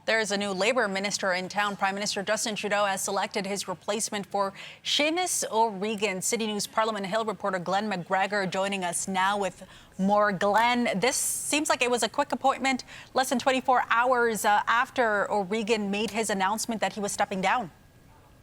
There's a new Labour minister in town. Prime Minister Justin Trudeau has selected his replacement for Seamus O'Regan. CityNews Parliament Hill reporter Glen McGregor joining us now with more. Glen, this seems like it was a quick appointment, less than 24 hours after O'Regan made his announcement that he was stepping down.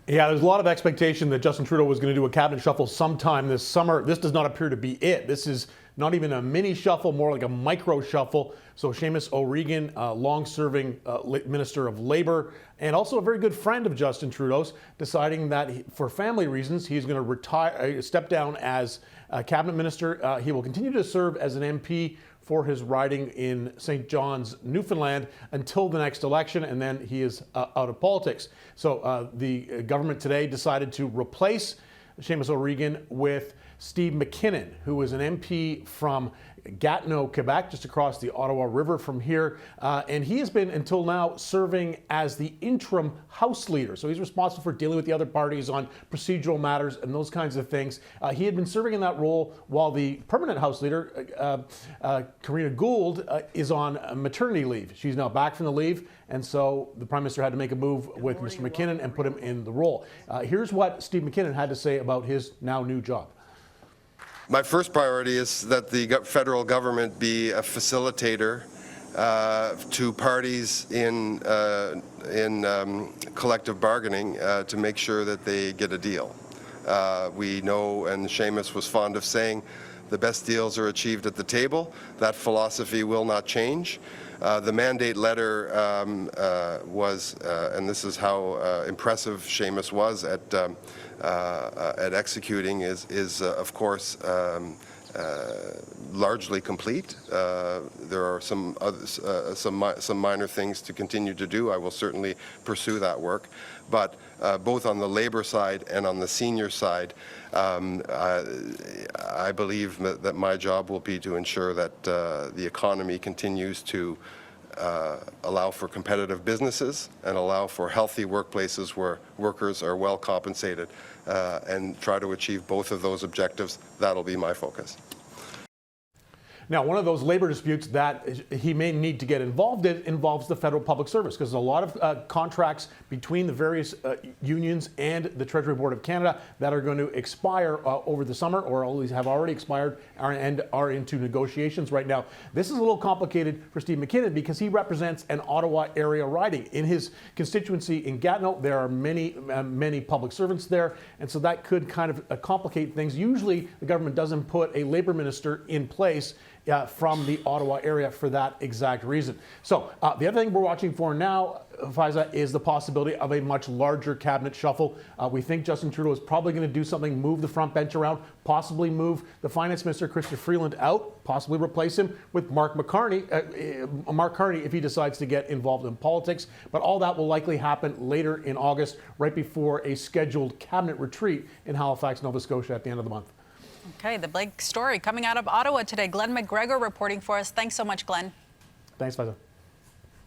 Yeah, there's a lot of expectation that Justin Trudeau was going to do a cabinet shuffle sometime this summer. This does not appear to be it. This is not even a mini shuffle, more like a micro shuffle. So Seamus O'Regan, long-serving Minister of Labour, and also a very good friend of Justin Trudeau's, deciding that for family reasons, he's going to retire, step down as cabinet minister. He will continue to serve as an MP for his riding in St. John's, Newfoundland, until the next election, and then he is out of politics. So the government today decided to replace Seamus O'Regan with Steve McKinnon, who is an MP from Gatineau, Quebec, just across the Ottawa River from here. And he has been, until now, serving as the interim House Leader. So he's responsible for dealing with the other parties on procedural matters and those kinds of things. He had been serving in that role while the permanent House Leader, Karina Gould, is on maternity leave. She's now back from the leave. And so the Prime Minister had to make a move with Mr. McKinnon and put him in the role. Here's what Steve McKinnon had to say about his now new job. My first priority is that the federal government be a facilitator to parties in collective bargaining to make sure that they get a deal. We know, and Seamus was fond of saying, the best deals are achieved at the table. That philosophy will not change. The mandate letter was, and this is how impressive Seamus was at executing, is of course largely complete. There are some minor things to continue to do. I will certainly pursue that work, but both on the Labour side and on the senior side, I believe that my job will be to ensure that the economy continues to allow for competitive businesses and allow for healthy workplaces where workers are well compensated, and try to achieve both of those objectives. That'll be my focus. Now, one of those labor disputes that he may need to get involved in involves the federal public service, because there's a lot of contracts between the various unions and the Treasury Board of Canada that are going to expire over the summer, or at least have already expired and are into negotiations right now. This is a little complicated for Steve McKinnon because he represents an Ottawa area riding. In his constituency in Gatineau, there are many public servants there, and so that could kind of complicate things. Usually, the government doesn't put a labor minister in place from the Ottawa area for that exact reason. So the other thing we're watching for now, Faiza, is the possibility of a much larger cabinet shuffle. We think Justin Trudeau is probably going to do something, move the front bench around, possibly move the Finance Minister, Chrystia Freeland, out, possibly replace him with Mark Carney if he decides to get involved in politics. But all that will likely happen later in August, right before a scheduled cabinet retreat in Halifax, Nova Scotia at the end of the month. Okay, the big story coming out of Ottawa today. Glen McGregor reporting for us. Thanks so much, Glen. Thanks, Faiza.